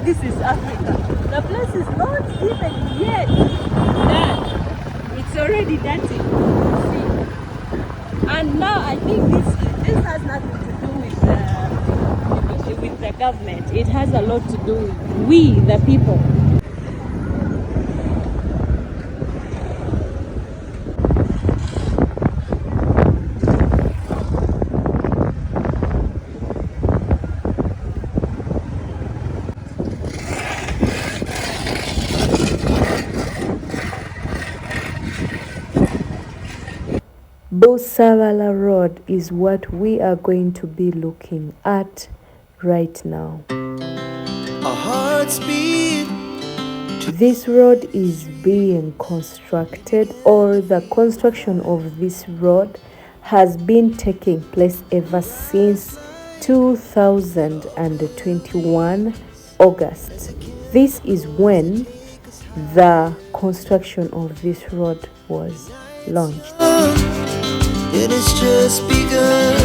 this is Africa. The place is not even yet done. It's already dirty. See? And now I think this has nothing to do with the government. It has a lot to do with we, the people. Busabala Road is what we are going to be looking at right now. Our hearts beat. This road is being constructed, or the construction of this road has been taking place ever since 2021 August. This is when the construction of this road was launched. It has just begun.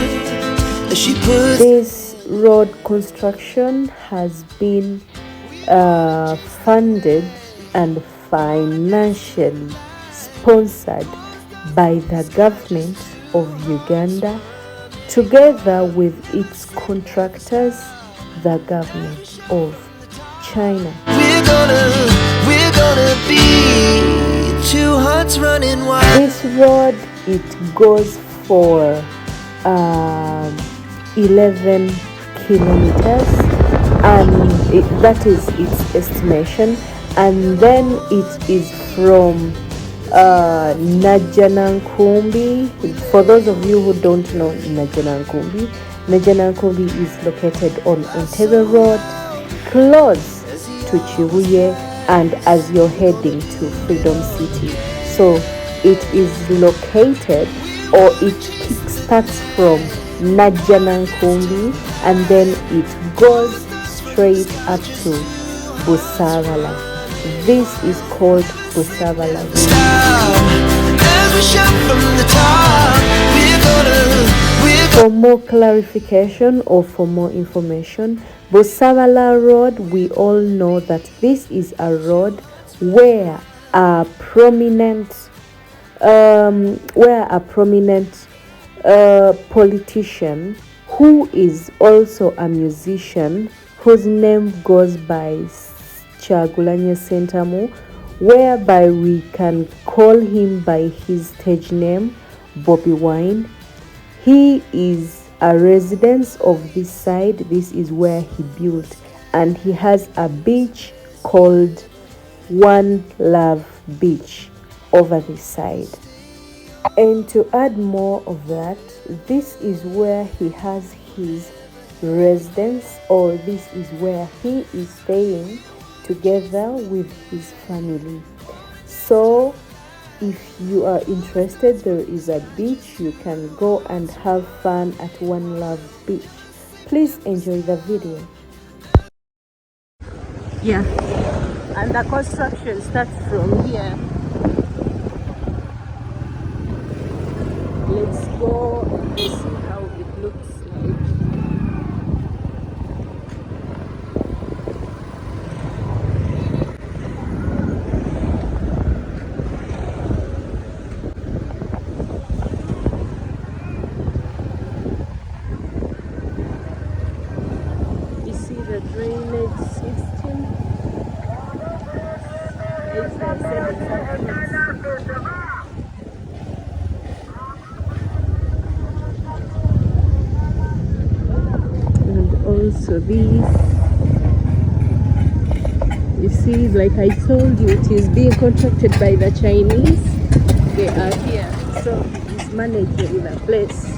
She puts This road construction has been funded and financially sponsored by the government of Uganda, together with its contractors, the government of China. we're gonna be two hearts running wild. This road, it goes for 11 kilometers, and that is its estimation. And then it is from Najanankumbi. For those of you who don't know Najanankumbi, Najanankumbi is located on Entebbe Road, close to Chibuye, and as you're heading to Freedom City. So it is located, or it starts from Najanankumbi and then it goes straight up to Busabala. This is called Busabala. As we shout from the top, For more clarification or for more information, Busabala Road, we all know that this is a road where a prominent politician who is also a musician, whose name goes by Kyagulanyi Ssentamu, whereby we can call him by his stage name, Bobi Wine. He is a resident of this side. This is where he built, and he has a beach called One Love Beach over this side. And to add more of that, this is where he has his residence, or this is where he is staying together with his family. So if you are interested, there is a beach. You can go and have fun at One Love Beach. Please enjoy the video. Yeah, and the construction starts from here. Let's go and see how it looks like. You see the drainage system. It's the also this, you see, like I told you, it is being contracted by the Chinese. They are here, so it's managing the place.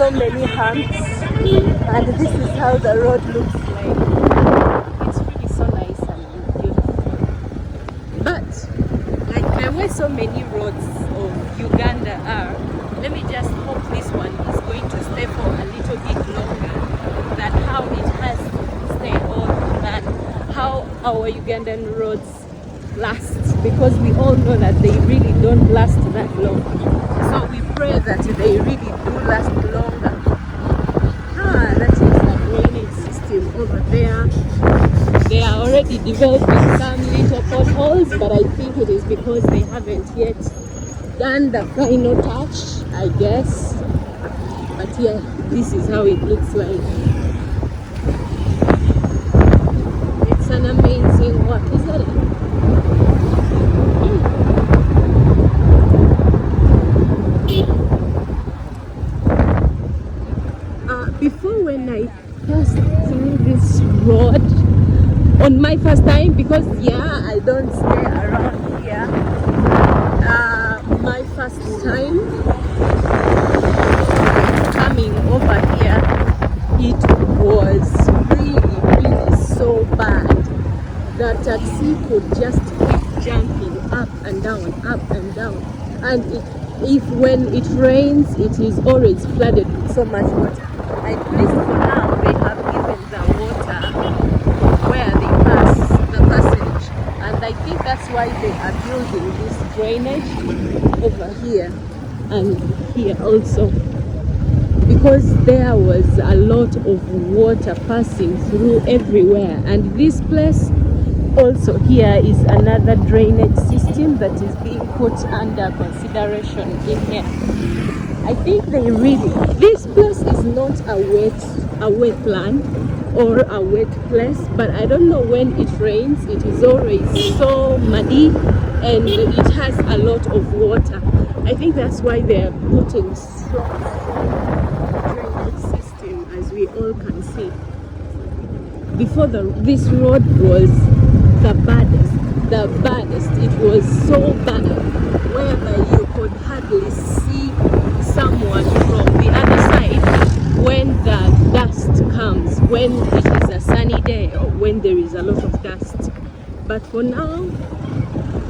so many humps, and this is how the road looks like. It's really so nice and beautiful. But like the way so many roads of Uganda are, let me just hope this one is going to stay for a little bit longer than how it has stayed on, than how our Ugandan roads last, because we all know that they really don't last that long. So we pray that they really do last longer. That is the drainage system over there. They are already developing some little potholes, but I think it is because they haven't yet done the final touch, I guess. But yeah, this is how it looks like. It's an amazing, what is it? Before, when I passed through this road on my first time, because yeah, I don't stay around here, my first time coming over here, it was really so bad. The taxi could just keep jumping up and down, and if when it rains, it is always flooded with so much water. At least for now, they have given the water where they pass the passage, and I think that's why they are building this drainage over here and here also, because there was a lot of water passing through everywhere. And this place also here is another drainage system that is being put under consideration in here. I think this place is not a wetland or a wet place, but I don't know, when it rains, it is always so muddy and it has a lot of water. I think that's why they are putting strong drainage system, as we all can see. Before this road was the baddest. It was so bad, whereby you could hardly see someone from the other side when the dust comes, when it is a sunny day or when there is a lot of dust. But for now,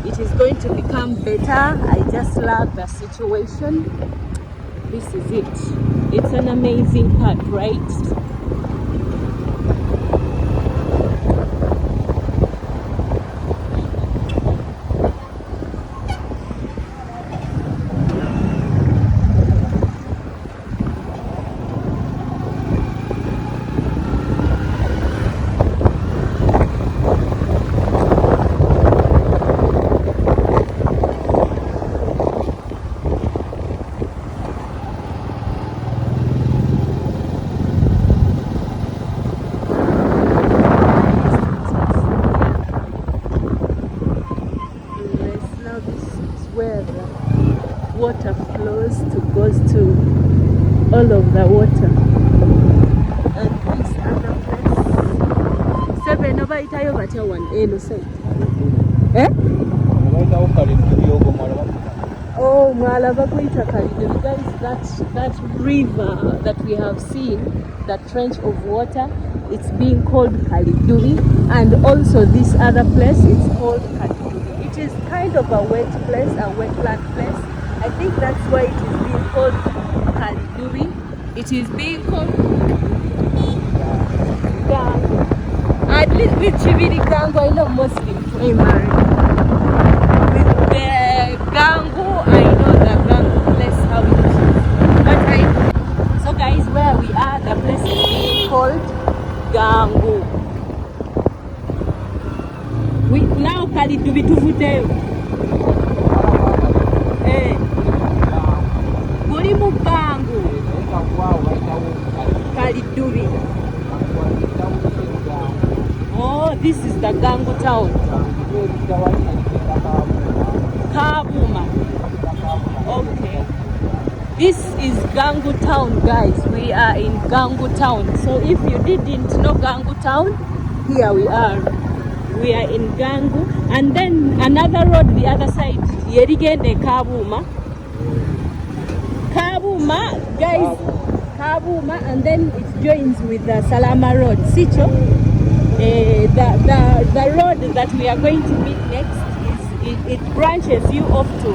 it is going to become better. I just love the situation. This is it. It's an amazing part, right? Water flows goes to all of the water. And this other place, seven over it, I over one side. Oh, Mwalava Kuita Kalidubi. Guys, that river that we have seen, that trench of water, it's being called Kalidubi, and also this other place, it's called Kalidubi. It is kind of a wet place, a wetland place. I think that's why it is being called Kalidubi. It is being called Gangu. At least with Chibiri Gangu, I know Muslim primary. With the Gangu, I know the Gangu place, how it is. But so guys, where we are, the place is being called Gangu. We now Kalidubi tuvudeo. Gangu Kalidubi. Oh, this is the Gangu town. Kabuma. Okay. This is Gangu town, guys. We are in Gangu town. So if you didn't know Gangu town, here we are. We are in Gangu. And then another road the other side. Yerigende Kabuma. Kabuma, guys, Kabuma, and then it joins with the Salama Road. Sicho, the road that we are going to meet next it branches you off to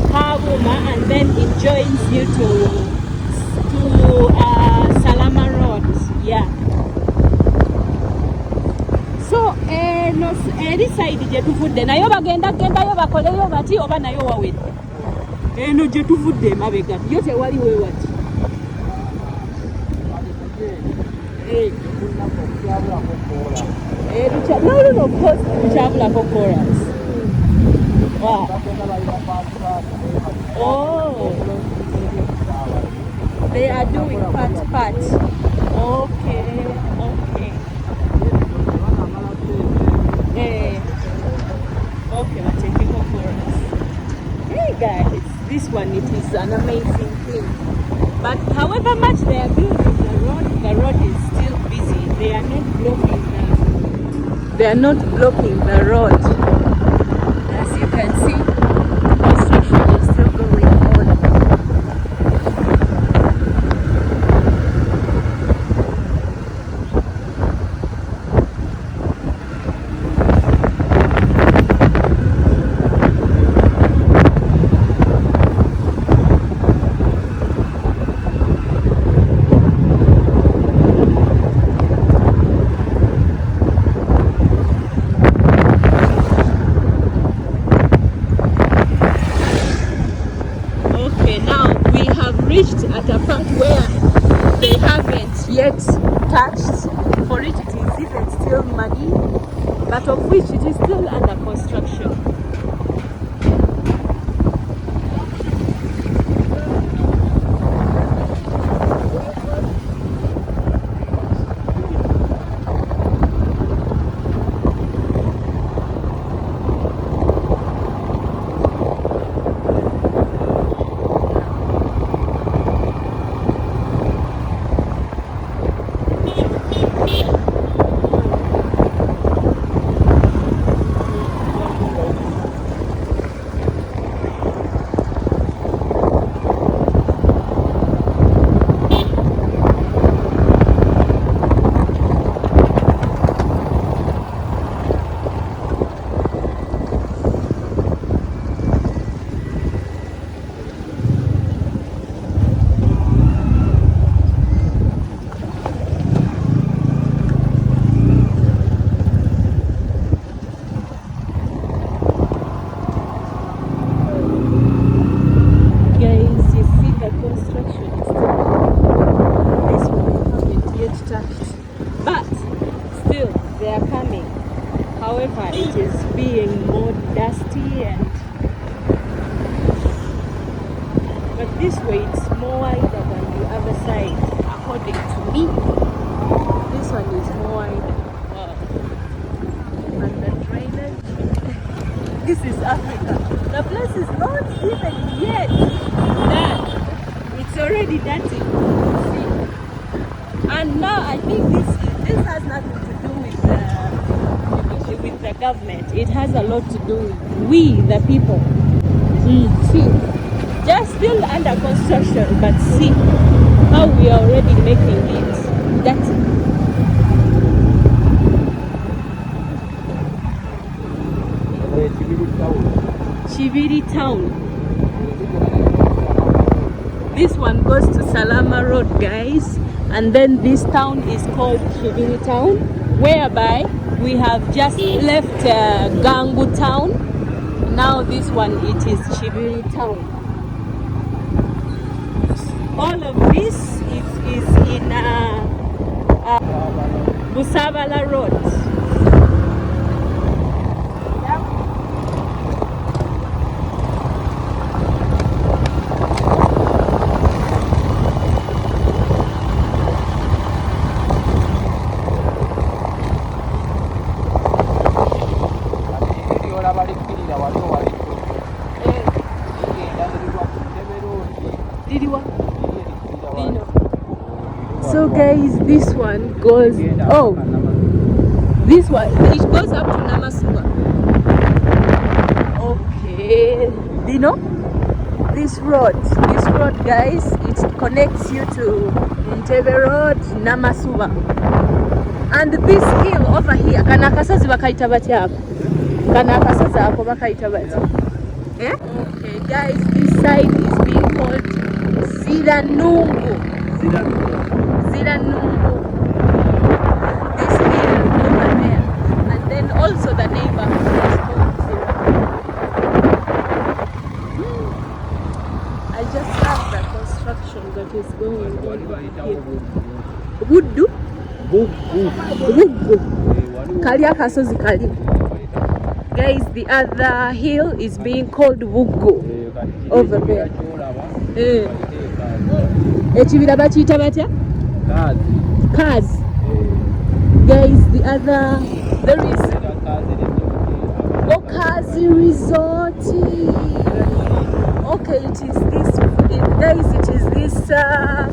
Kabuma, and then it joins you to Salama Road. Yeah. So this side je tuvudde nayo bagenda gendayo bakoleyo bati oba nayo wawedde. Eno je tuvudde mabega yo tewali wewati. No, of course, Busabala chorus. Wow. Oh. They are doing part. Okay. Okay, we're taking a chorus. Hey guys, this one, it is an amazing thing. But however much they are building the road is still busy. They are not blocking the road. As you can see, construction is still going on. Reached at a part where they haven't yet touched. For it is even still muddy, but of which it is still under construction. However, it is being more dusty but this way it's more wider than the other side, according to me. This one is more wider. Wow. And the drainage. This is Africa. The place is not even yet done. It's already dirty. See? And now I think this has nothing to do with the government. It has a lot to do with we, the people. See, just still under construction, but see how we are already making it. That's it. Chibiri town. This one goes to Salama Road, guys, and then this town is called Chibiri town, whereby we have just left Gangu town. Now this one, it is Chibiri town. All of this is in Busabala Road. So guys, this one goes, this one, it goes up to Namasua. Okay, do you know? This road guys, it's connects you to Ntebe Road, Namasuba. And this hill over here, kana akasozi bakaita batya ako? Kana akasozi ako bakaita batya? Eh? Okay, guys, this side is being called Ziranungu. Ziranungu. This hill over there. And then also the neighborhood is called Ziranungu. I just love the construction that is going on here. Wuddu? Wuddu. Kali akasozi kali. Guys, the other hill is being called Wugo over there. Ekibira bakiyita batya? Kaz. Guys, the other, there is Okazi Resort. Okay, it is this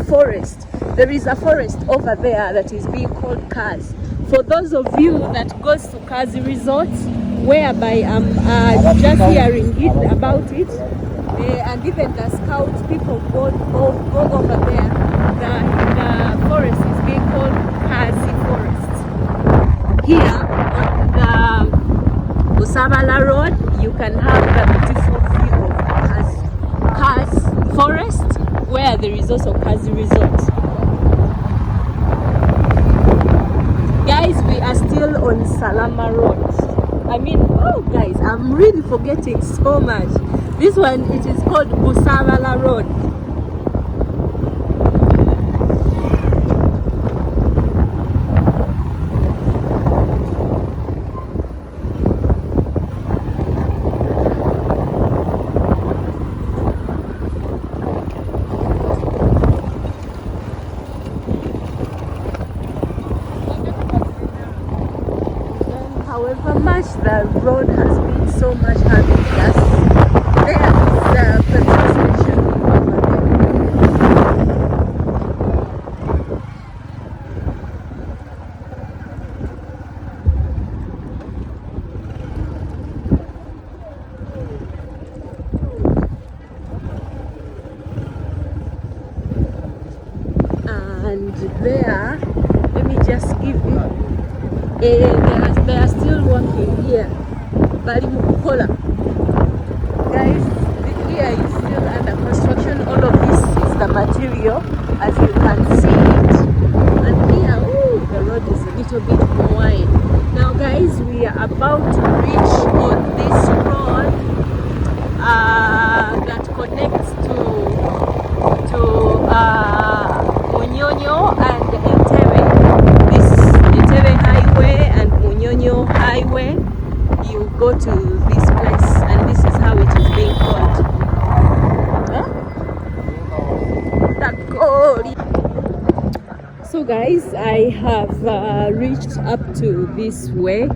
forest. There is a forest over there that is being called Kaz. For those of you that goes to Kazi Resorts, whereby I'm just hearing it about it, and even the scout people go over there. The forest is being called Kazi Forest. Here on the Busabala Road, you can have the beautiful view of Kaz Forest, where there is also Kazi Resort. Guys, we are still on Salama Road. I mean, oh guys, I'm really forgetting so much. This one, it is called Busabala Road. However much the road has been so much hazardous, there is the petrol station over there. And there, let me just give you. They are still working here. Bali mukukola. Guys, here is still under construction. All of this is the material, as you can see it. And here, ooh, the road is a little bit wide. Now guys, we are about to reach on this road that connects to Munyonyo and Entebbe. This Entebbe Highway and Munyonyo Highway. You go to this place, and this is how it is being called. So guys, I have reached up to this way,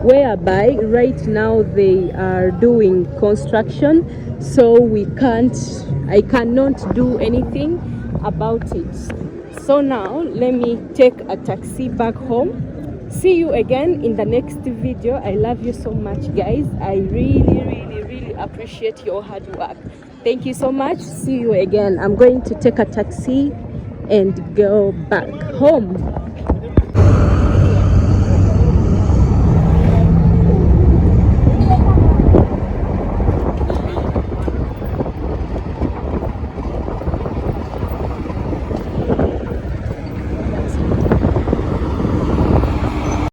whereby right now they are doing construction, so I cannot do anything about it. So now let me take a taxi back home. See you again in the next video. I love you so much, guys. I really appreciate your hard work. Thank you so much. See you again. I'm going to take a taxi and go back home.